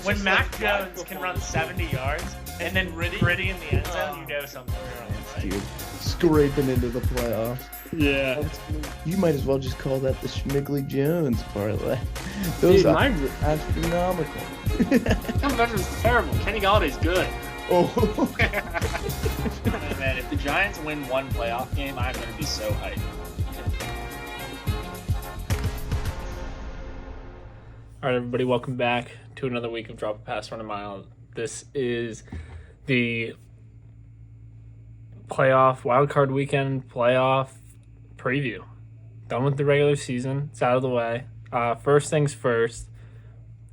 when Mac Jones can run 70 yards and then Gritty in the end zone, you know something's wrong. Right? Dude, scraping into the playoffs. Yeah. You might as well just call that the Schmigley Jones parlay. Those are astronomical. Come Veterans terrible. Kenny Galladay's good. Oh. Man, if the Giants win one playoff game, I'm going to be so hyped. All right, everybody, welcome back to another week of Drop a Pass, Run a Mile. This is the playoff, wildcard weekend playoff preview. Done with the regular season. It's out of the way. First things first,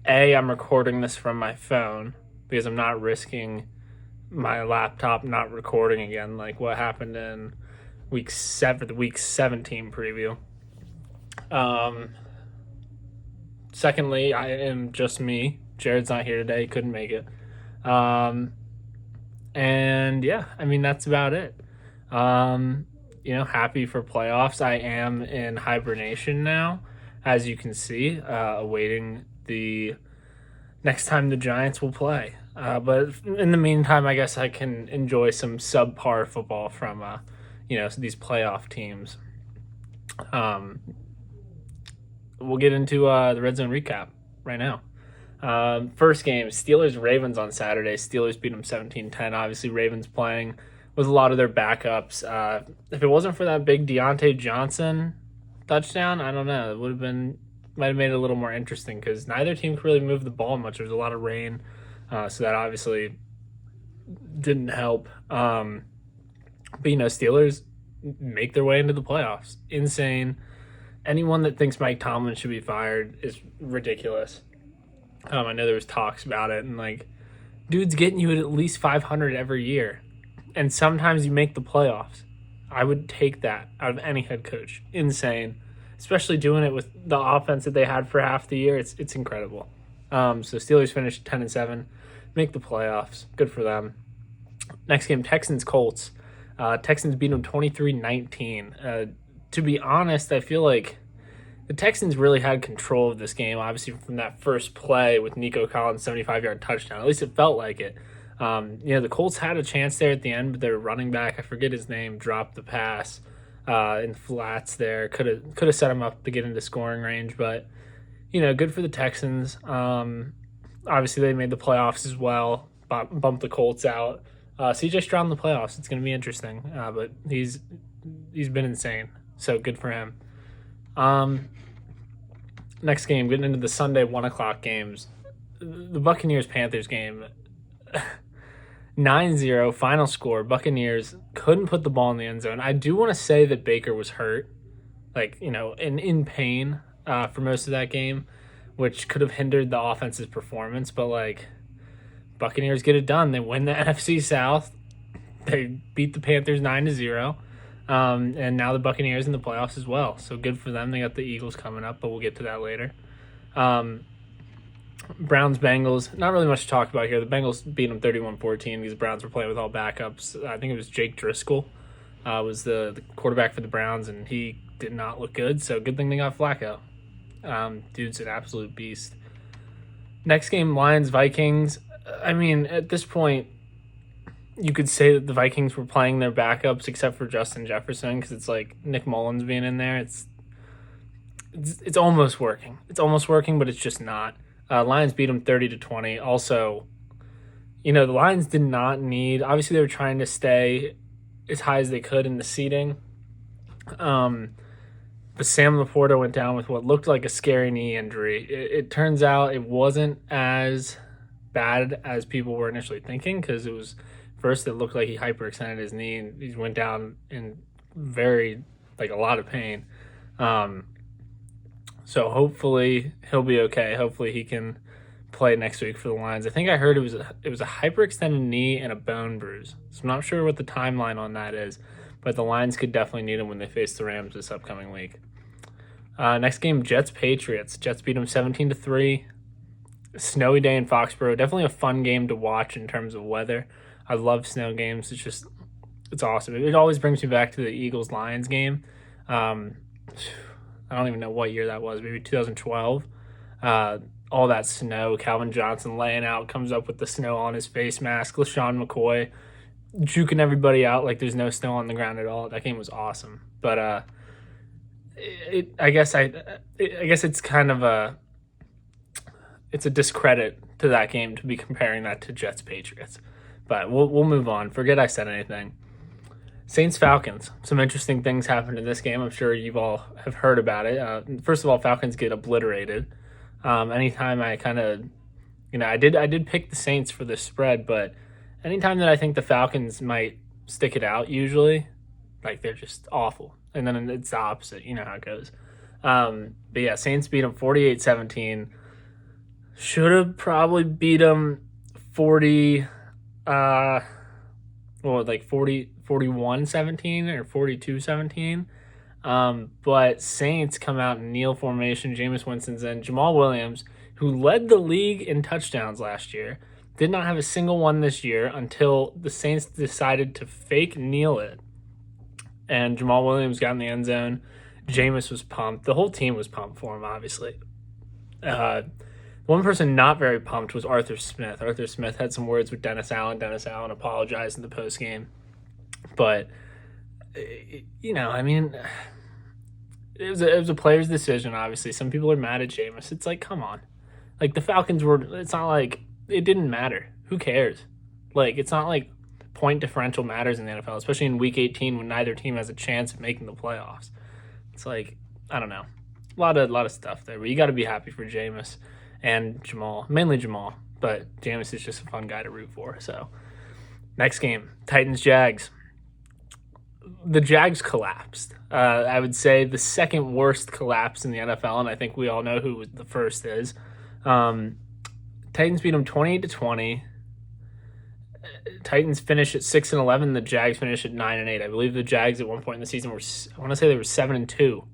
I'm recording this from my phone because I'm not risking my laptop not recording again like what happened in week 17 preview. Secondly, I am just me. Jared's not here today. He couldn't make it. And yeah, I mean, that's about it. Happy for playoffs. I am in hibernation now, as you can see, awaiting the next time the Giants will play. But in the meantime, I guess I can enjoy some subpar football from, these playoff teams. We'll get into the Red Zone recap right now. First game, Steelers-Ravens on Saturday. Steelers beat them 17-10. Obviously, Ravens playing with a lot of their backups. If it wasn't for that big Deontay Johnson touchdown, I don't know. It might have made it a little more interesting because neither team could really move the ball much. There was a lot of rain, so that obviously didn't help. But, Steelers make their way into the playoffs. Insane. Anyone that thinks Mike Tomlin should be fired is ridiculous. I know there was talks about it, and dude's getting you at least 500 every year, and sometimes you make the playoffs. I would take that out of any head coach. Insane, especially doing it with the offense that they had for half the year. It's incredible. So Steelers finished 10-7, make the playoffs. Good for them. Next game, Texans-Colts. Texans beat them 23-19. To be honest, I feel like the Texans really had control of this game, obviously from that first play with Nico Collins' 75-yard touchdown. At least it felt like it. The Colts had a chance there at the end, but their running back, I forget his name, dropped the pass in the flats there. Could have set him up to get into scoring range, but, good for the Texans. Obviously, they made the playoffs as well, bumped the Colts out. CJ Stroud in the playoffs, it's going to be interesting, but he's been insane. So good for him. Next game, getting into the Sunday 1 o'clock games. The Buccaneers-Panthers game, 9-0, final score. Buccaneers couldn't put the ball in the end zone. I do want to say that Baker was hurt, and in pain for most of that game, which could have hindered the offense's performance. But, Buccaneers get it done. They win the NFC South. They beat the Panthers 9-0. And now the Buccaneers in the playoffs as well. So good for them. They got the Eagles coming up, but we'll get to that later. Browns-Bengals, not really much to talk about here. The Bengals beat them 31-14. These Browns were playing with all backups. I think it was Jake Driscoll was the quarterback for the Browns, and he did not look good. So good thing they got Flacco. Dude's an absolute beast. Next game, Lions-Vikings. I mean, at this point, you could say that the Vikings were playing their backups except for Justin Jefferson because it's like Nick Mullins being in there. It's almost working. It's almost working, but it's just not. Lions beat them 30-20. Also, the Lions did not need. Obviously, they were trying to stay as high as they could in the seeding. But Sam Laporta went down with what looked like a scary knee injury. It turns out it wasn't as bad as people were initially thinking because it was. First, it looked like he hyperextended his knee, and he went down in a lot of pain. So hopefully he'll be okay. Hopefully he can play next week for the Lions. I think I heard it was a hyperextended knee and a bone bruise. So I'm not sure what the timeline on that is, but the Lions could definitely need him when they face the Rams this upcoming week. Next game, Jets-Patriots. Jets beat them 17-3. Snowy day in Foxborough. Definitely a fun game to watch in terms of weather. I love snow games. It's awesome. It always brings me back to the Eagles-Lions game. I don't even know what year that was. Maybe 2012. all that snow. Calvin Johnson laying out, comes up with the snow on his face mask. LaShawn McCoy juking everybody out like there's no snow on the ground at all. That game was awesome. But I guess it's kind of it's a discredit to that game to be comparing that to Jets Patriots. But we'll move on. Forget I said anything. Saints Falcons. Some interesting things happened in this game. I'm sure you all have heard about it. First of all, Falcons get obliterated. Anytime I kind of, I did pick the Saints for the spread, but anytime that I think the Falcons might stick it out, usually, like they're just awful. And then it's the opposite. You know how it goes. But yeah, Saints beat them 48-17. Should have probably beat them 41-17 or 42-17. But Saints come out in kneel formation. Jameis Winston's in. Jamal Williams, who led the league in touchdowns last year, did not have a single one this year until the Saints decided to fake kneel it. And Jamal Williams got in the end zone. Jameis was pumped. The whole team was pumped for him, obviously. One person not very pumped was Arthur Smith. Arthur Smith had some words with Dennis Allen. Dennis Allen apologized in the postgame. But, it was a player's decision, obviously. Some people are mad at Jameis. It's like, come on. Like, the Falcons it's not like, it didn't matter. Who cares? Like, it's not like point differential matters in the NFL, especially in Week 18 when neither team has a chance of making the playoffs. It's like, I don't know. A lot of stuff there, but you got to be happy for Jameis and Jamal, mainly Jamal, but Jameis is just a fun guy to root for. So, next game, Titans-Jags. The Jags collapsed. I would say the second worst collapse in the NFL, and I think we all know who the first is. Titans beat them 28-20. Titans finish at 6-11. The Jags finish at 9-8. I believe the Jags at one point in the season I want to say they were 7-2.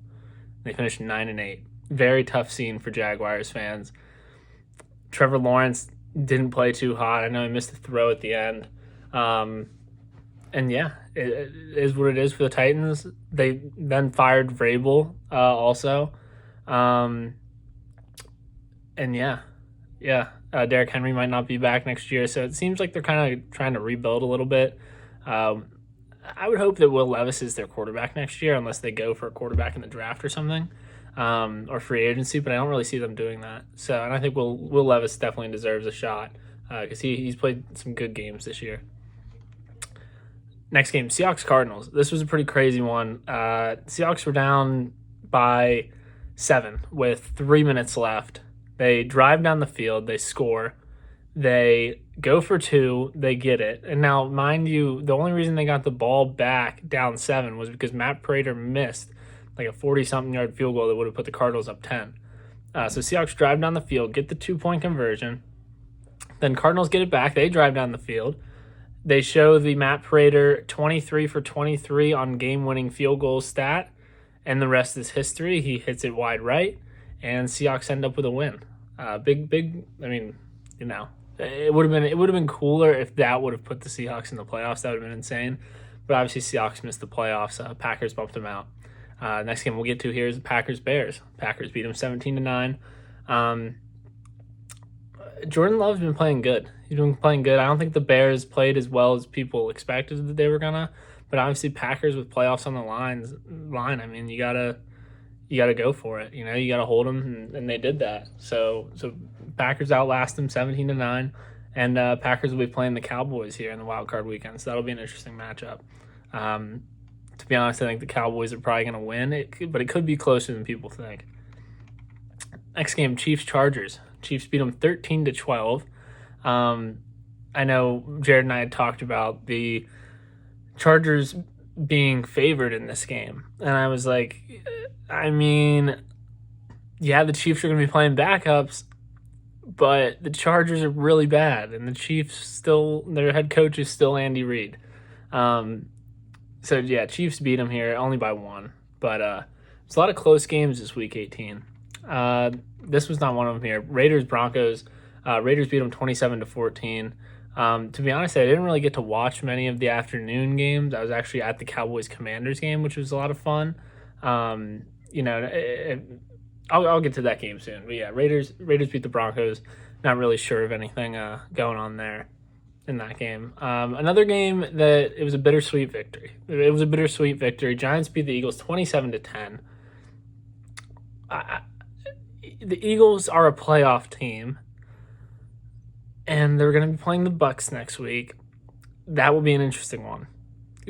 They finished 9-8. Very tough scene for Jaguars fans. Trevor Lawrence didn't play too hot. I know he missed a throw at the end. And yeah, it is what it is for the Titans. They then fired Vrabel also. And yeah. Derrick Henry might not be back next year, so it seems like they're kind of trying to rebuild a little bit. I would hope that Will Levis is their quarterback next year, unless they go for a quarterback in the draft or something, or free agency. But I don't really see them doing that. So, and I think Will Levis definitely deserves a shot because he's played some good games this year. Next game, Seahawks-Cardinals. This was a pretty crazy one. Seahawks were down by 7 with 3 minutes left. They drive down the field. They score. They go for 2. They get it. And now, mind you, the only reason they got the ball back down 7 was because Matt Prater missed like a 40-something yard field goal that would have put the Cardinals up 10. So Seahawks drive down the field, get the 2-point conversion. Then Cardinals get it back. They drive down the field. They show the Matt Prater 23 for 23 on game-winning field goal stat, and the rest is history. He hits it wide right, and Seahawks end up with a win. Big. I mean, it would have been cooler if that would have put the Seahawks in the playoffs. That would have been insane. But obviously, Seahawks missed the playoffs. Packers bumped them out. Next game we'll get to here is the Packers-Bears. Packers beat them 17-9. Jordan Love's been playing good. He's been playing good. I don't think the Bears played as well as people expected that they were gonna. But obviously, Packers with playoffs on the line. I mean, you gotta go for it. You gotta hold them, and they did that. So Packers outlast them 17-9, and Packers will be playing the Cowboys here in the wild card weekend. So that'll be an interesting matchup. To be honest, I think the Cowboys are probably gonna win. But it could be closer than people think. Next game, Chiefs-Chargers. Chiefs beat them 13-12. I know Jared and I had talked about the Chargers being favored in this game. And I was like, I mean, yeah, the Chiefs are going to be playing backups, but the Chargers are really bad. And the Chiefs their head coach is still Andy Reid. So, yeah, Chiefs beat them here only by 1. But it's a lot of close games this week 18. This was not one of them here. Raiders-Broncos. Raiders beat them 27-14. To be honest, I didn't really get to watch many of the afternoon games. I was actually at the Cowboys-Commanders game, which was a lot of fun. I'll get to that game soon. But yeah, Raiders beat the Broncos. Not really sure of anything going on there in that game. Another game that it was a bittersweet victory. Giants beat the Eagles 27-10. The Eagles are a playoff team, and they're going to be playing the Bucs next week. That will be an interesting one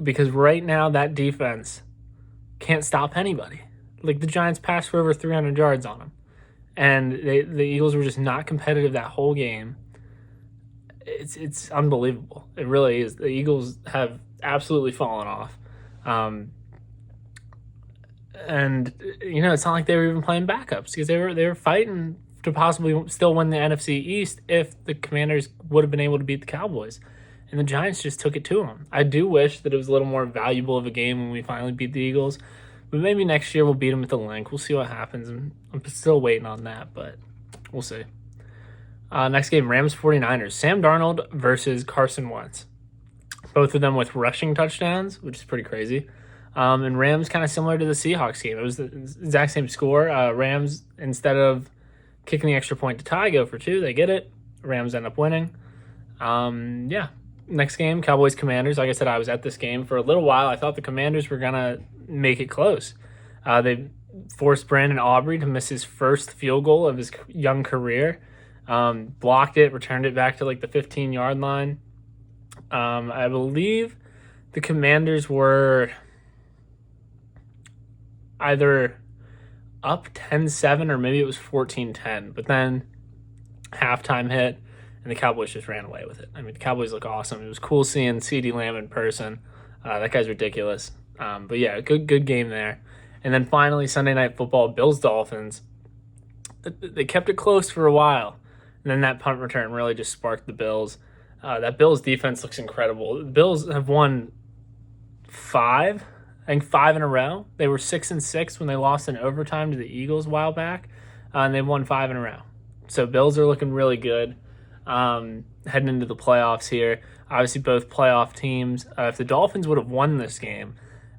because right now that defense can't stop anybody. Like, the Giants passed for over 300 yards on them, and the Eagles were just not competitive that whole game. It's unbelievable. It really is. The Eagles have absolutely fallen off. And it's not like they were even playing backups because they were fighting to possibly still win the NFC East if the Commanders would have been able to beat the Cowboys. And the Giants just took it to them. I do wish that it was a little more valuable of a game when we finally beat the Eagles. But maybe next year we'll beat them at the link. We'll see what happens. I'm still waiting on that, but we'll see. Next game, Rams 49ers. Sam Darnold versus Carson Wentz. Both of them with rushing touchdowns, which is pretty crazy. And Rams kind of similar to the Seahawks game. It was the exact same score. Rams, instead of kicking the extra point to tie, go for 2. They get it. Rams end up winning. Next game, Cowboys Commanders. Like I said, I was at this game for a little while. I thought the Commanders were going to make it close. They forced Brandon Aubrey to miss his first field goal of his young career. Blocked it, returned it back to like the 15-yard line. I believe the Commanders were either up 10-7 or maybe it was 14-10. But then halftime hit, and the Cowboys just ran away with it. I mean, the Cowboys look awesome. It was cool seeing CeeDee Lamb in person. That guy's ridiculous. But yeah, good game there. And then finally, Sunday Night Football, Bills-Dolphins. They kept it close for a while. And then that punt return really just sparked the Bills. That Bills defense looks incredible. The Bills have won 5 in a row. They were 6-6 when they lost in overtime to the Eagles a while back. And they've won 5 in a row. So Bills are looking really good heading into the playoffs here. Obviously, both playoff teams. If the Dolphins would have won this game,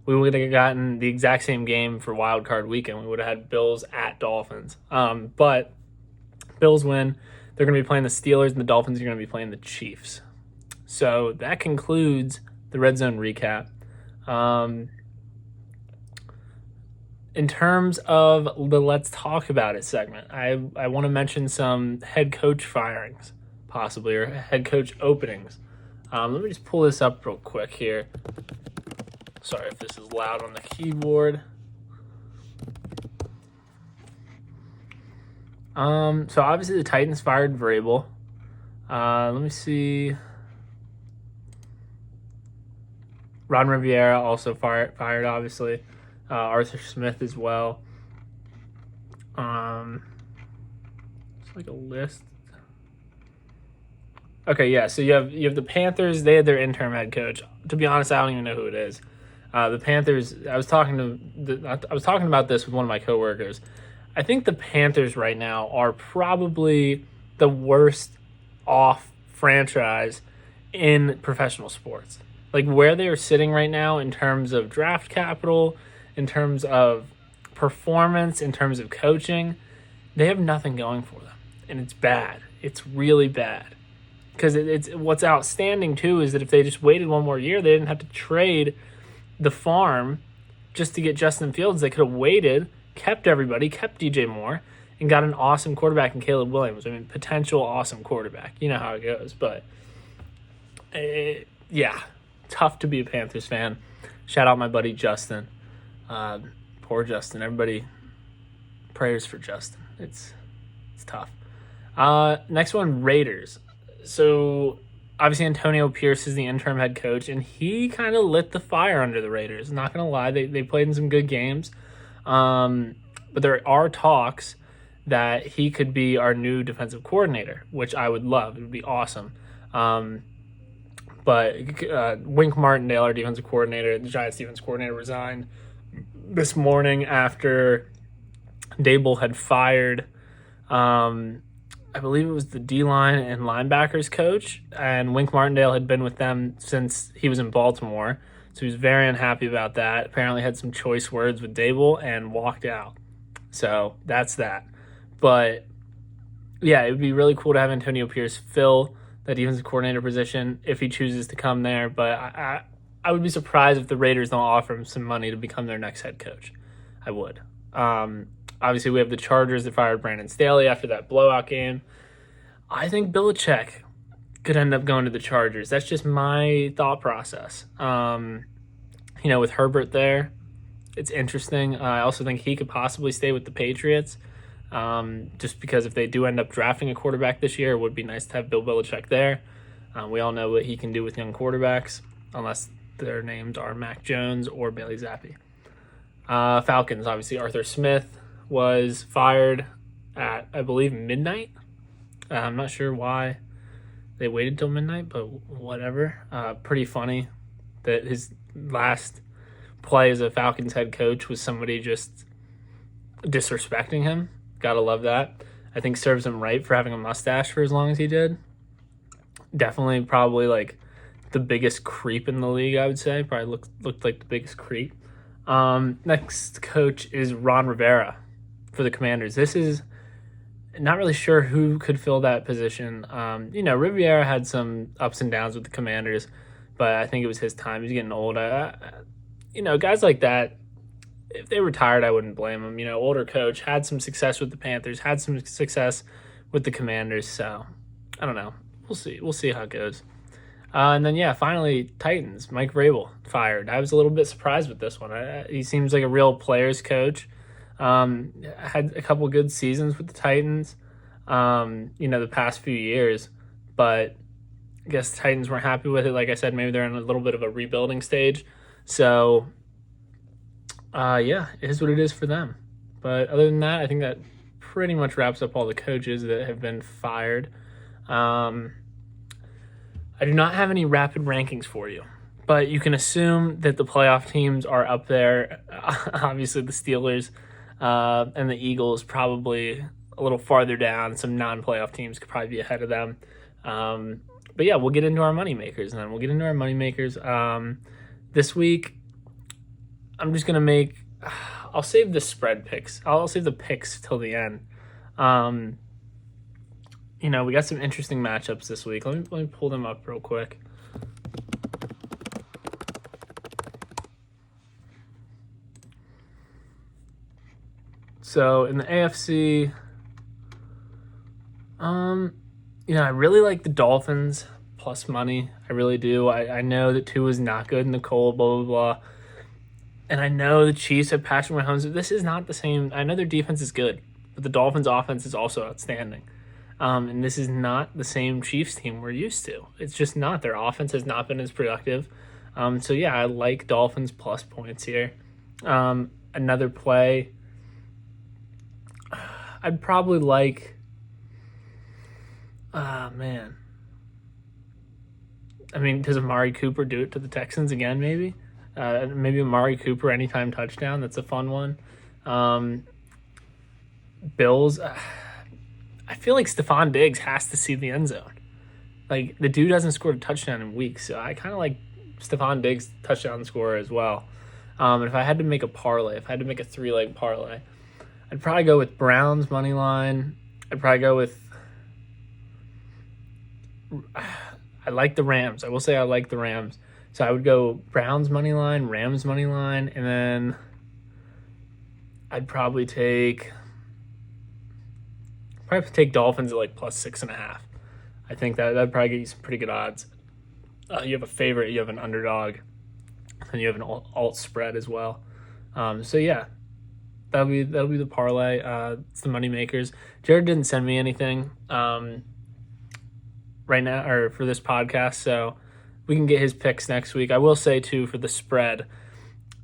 we would have gotten the exact same game for Wild Card Weekend. We would have had Bills at Dolphins. But Bills win. They're going to be playing the Steelers, and the Dolphins are going to be playing the Chiefs. So that concludes the Red Zone recap. In terms of the Let's Talk About It segment, I want to mention some head coach firings, possibly, or head coach openings. Let me just pull this up real quick here. Sorry if this is loud on the keyboard. So obviously the Titans fired Vrabel. Let me see. Ron Rivera also fired obviously. Arthur Smith as well. It's like a list. Okay, yeah. So you have the Panthers. They had their interim head coach. To be honest, I don't even know who it is. The Panthers. I was talking about this with one of my coworkers. I think the Panthers right now are probably the worst off franchise in professional sports. Like, where they are sitting right now in terms of draft capital, in terms of performance, in terms of coaching, they have nothing going for them. And it's bad. It's really bad. Because it's what's outstanding, too, is that if they just waited one more year, they didn't have to trade the farm just to get Justin Fields. They could have waited, kept everybody, kept DJ Moore, and got an awesome quarterback in Caleb Williams. I mean, potential awesome quarterback. You know how it goes. But, yeah, tough to be a Panthers fan. Shout out my buddy Justin. Poor Justin. Everybody, prayers for Justin. It's tough. Next one, Raiders. So, obviously, Antonio Pierce is the interim head coach, and he kind of lit the fire under the Raiders. Not going to lie, they played in some good games. But there are talks that he could be our new defensive coordinator, which I would love. It would be awesome. But Wink Martindale, our defensive coordinator, the Giants defensive coordinator, resigned this morning after Dable had fired, I believe it was the D-line and linebackers coach, and Wink Martindale had been with them since he was in Baltimore, so he was very unhappy about that. Apparently had some choice words with Dable and walked out. So that's that. But yeah, it would be really cool to have Antonio Pierce fill that defensive coordinator position if he chooses to come there. But I would be surprised if the Raiders don't offer him some money to become their next head coach. I would. Obviously, we have the Chargers that fired Brandon Staley after that blowout game. I think Belichick could end up going to the Chargers. That's just my thought process. With Herbert there, it's interesting. I also think he could possibly stay with the Patriots, just because if they do end up drafting a quarterback this year, it would be nice to have Bill Belichick there. We all know what he can do with young quarterbacks, unless their names are Mac Jones or Bailey Zappi. Falcons, obviously, Arthur Smith was fired at, I believe, midnight. I'm not sure why they waited till midnight, but whatever. Pretty funny that his last play as a Falcons head coach was somebody just disrespecting him. Gotta love that. I think serves him right for having a mustache for as long as he did. Definitely probably like the biggest creep in the league, I would say. Probably looked like the biggest creep. Next coach is Ron Rivera for the Commanders. This is not really sure who could fill that position. Rivera had some ups and downs with the Commanders, but I think it was his time. He's getting old. Guys like that, if they retired, I wouldn't blame them. Older coach, had some success with the Panthers, had some success with the Commanders. So, I don't know. We'll see. We'll see how it goes. And then, finally, Titans. Mike Vrabel fired. I was a little bit surprised with this one. He seems like a real players coach. Had a couple good seasons with the Titans, the past few years. But I guess the Titans weren't happy with it. Like I said, maybe they're in a little bit of a rebuilding stage. So, it is what it is for them. But other than that, I think that pretty much wraps up all the coaches that have been fired. I do not have any rapid rankings for you, but you can assume that the playoff teams are up there. Obviously, the Steelers and the Eagles probably a little farther down. Some non-playoff teams could probably be ahead of them. But yeah, we'll get into our moneymakers then. This week, I'm just going to I'll save the spread picks. I'll save the picks till the end. We got some interesting matchups this week. Let me pull them up real quick. So in the AFC, I really like the Dolphins plus money. I really do. I know that Tua is not good in the cold, blah, blah, blah. And I know the Chiefs have Patrick Mahomes. This is not the same. I know their defense is good, but the Dolphins' offense is also outstanding. And this is not the same Chiefs team we're used to. It's just not. Their offense has not been as productive. I like Dolphins plus points here. Another play, I'd probably like... does Amari Cooper do it to the Texans again, maybe? Maybe Amari Cooper anytime touchdown. That's a fun one. Bills... I feel like Stephon Diggs has to see the end zone. Like, the dude hasn't scored a touchdown in weeks, so I kind of like Stephon Diggs touchdown scorer as well. And if I had to make a parlay, if I had to make a 3-leg parlay, I'd probably go with Browns money line. I'd probably go with... I like the Rams. I will say I like the Rams. So I would go Browns money line, Rams money line, and then I'd probably take Dolphins at like plus 6.5. I think that'd probably get you some pretty good odds. You have a favorite, you have an underdog, and you have an alt spread as well. That'll be the parlay. It's the money makers. Jared didn't send me anything right now or for this podcast, so we can get his picks next week. I will say too, for the spread,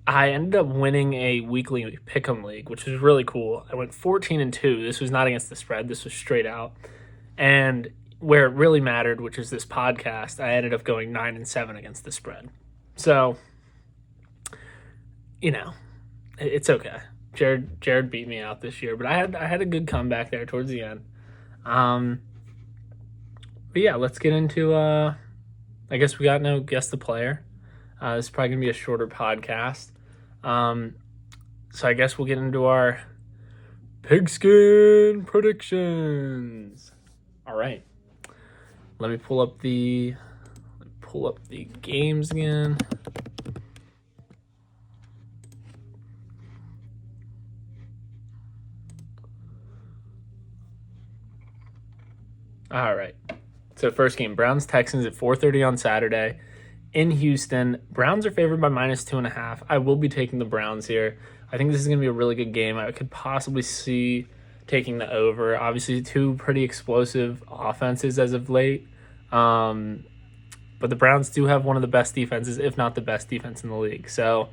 I ended up winning a weekly pick'em league, which was really cool. I went 14-2. This was not against the spread. This was straight out. And where it really mattered, which is this podcast, I ended up going 9-7 against the spread. So, it's okay. Jared beat me out this year, but I had a good comeback there towards the end. Let's get into. I guess we got no guess the player. This is probably gonna be a shorter podcast. So I guess we'll get into our Pigskin predictions. All right. Let me pull up the games again. All right. So first game, Browns-Texans at 4:30 on Saturday in Houston. Browns are favored by -2.5. I will be taking the Browns here. I think this is going to be a really good game. I could possibly see taking the over. Obviously, two pretty explosive offenses as of late. But the Browns do have one of the best defenses, if not the best defense in the league. So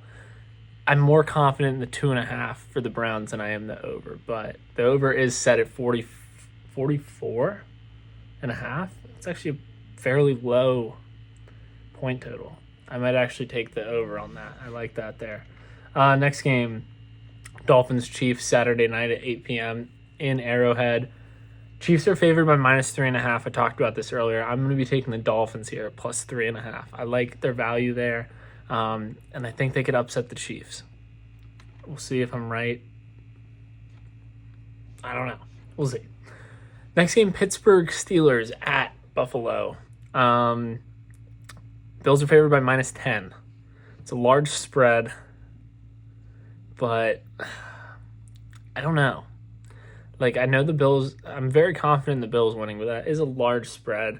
I'm more confident in the 2.5 for the Browns than I am the over. But the over is set at 44.5. It's actually a fairly low point total. I might actually take the over on that. I like that there. Next game, Dolphins-Chiefs, Saturday night at 8 p.m. in Arrowhead. Chiefs are favored by -3.5. I talked about this earlier. I'm going to be taking the Dolphins here at +3.5. I like their value there, and I think they could upset the Chiefs. We'll see if I'm right. I don't know. We'll see. Next game, Pittsburgh Steelers at Buffalo. Bills are favored by -10. It's a large spread, but I don't know. Like, I know the Bills, I'm very confident in the Bills winning, but that is a large spread.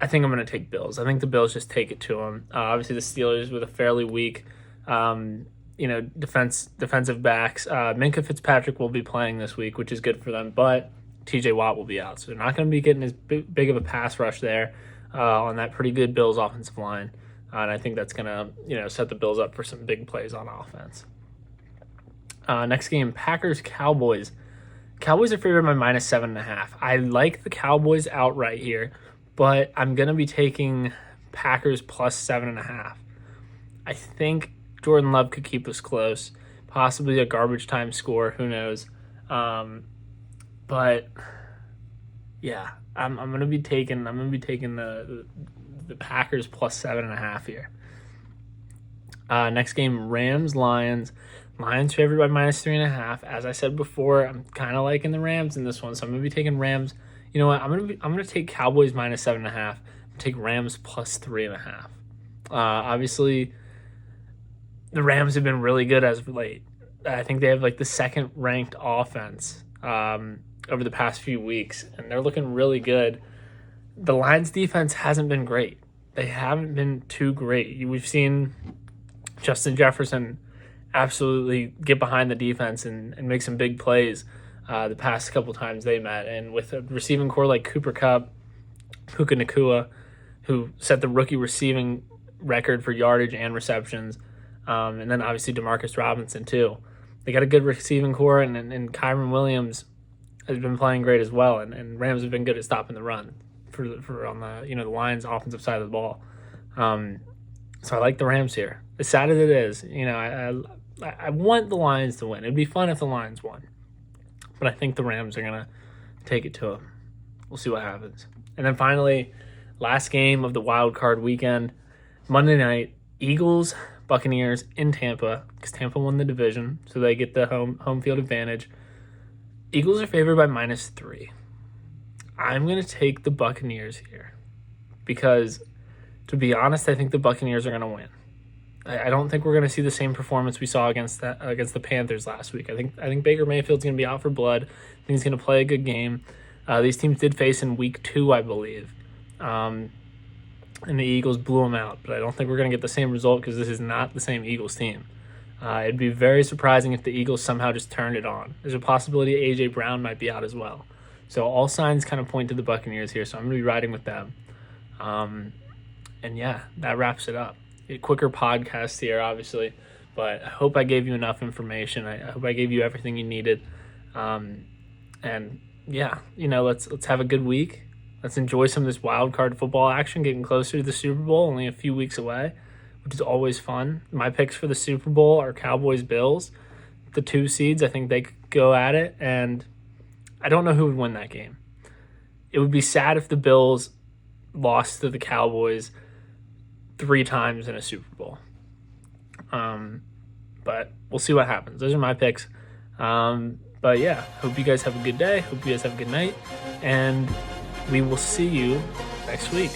I think I'm going to take Bills. I think the Bills just take it to them. Obviously, the Steelers with a fairly weak, defensive backs. Minkah Fitzpatrick will be playing this week, which is good for them, but TJ Watt will be out. So they're not going to be getting as big of a pass rush there on that pretty good Bills offensive line. And I think that's going to, set the Bills up for some big plays on offense. Next game, Packers-Cowboys. Cowboys are favored by -7.5. I like the Cowboys outright here, but I'm going to be taking Packers +7.5. I think Jordan Love could keep us close. Possibly a garbage time score. Who knows? But yeah, I'm going to be taking the Packers +7.5 here. Next game, Rams-Lions. Lions favored by -3.5. As I said before, I'm kind of liking the Rams in this one, so I'm gonna be taking Rams. You know what? I'm gonna take Cowboys -7.5. Take Rams +3.5. Obviously, the Rams have been really good as of late. I think they have like the second ranked offense over the past few weeks, and they're looking really good. The Lions defense hasn't been great. They haven't been too great. We've seen Justin Jefferson absolutely get behind the defense and make some big plays the past couple times they met. And with a receiving core like Cooper Kupp, Puka Nacua, who set the rookie receiving record for yardage and receptions, and then obviously Demarcus Robinson too. They got a good receiving core, and Kyron Williams has been playing great as well. And Rams have been good at stopping the run for on the the Lions' offensive side of the ball. So I like the Rams here. As sad as it is, I want the Lions to win. It'd be fun if the Lions won. But I think the Rams are going to take it to them. We'll see what happens. And then finally, last game of the wild card weekend, Monday night, Eagles, Buccaneers in Tampa, because Tampa won the division, so they get the home field advantage. Eagles are favored by -3. I'm going to take the Buccaneers here because, to be honest, I think the Buccaneers are going to win. I don't think we're going to see the same performance we saw against the Panthers last week. I think Baker Mayfield's going to be out for blood. I think he's going to play a good game. These teams did face in week 2, I believe, and the Eagles blew them out. But I don't think we're going to get the same result because this is not the same Eagles team. It'd be very surprising if the Eagles somehow just turned it on. There's a possibility A.J. Brown might be out as well. So all signs kind of point to the Buccaneers here. So I'm going to be riding with them. And yeah, that wraps it up. A quicker podcast here, obviously, but I hope I gave you enough information. I hope I gave you everything you needed. And yeah, let's have a good week. Let's enjoy some of this wild card football action, getting closer to the Super Bowl, only a few weeks away, which is always fun. My picks for the Super Bowl are Cowboys-Bills. The 2 seeds, I think they could go at it, and I don't know who would win that game. It would be sad if the Bills lost to the Cowboys 3 times in a Super Bowl. But we'll see what happens. Those are my picks. But yeah, hope you guys have a good day. Hope you guys have a good night. And we will see you next week.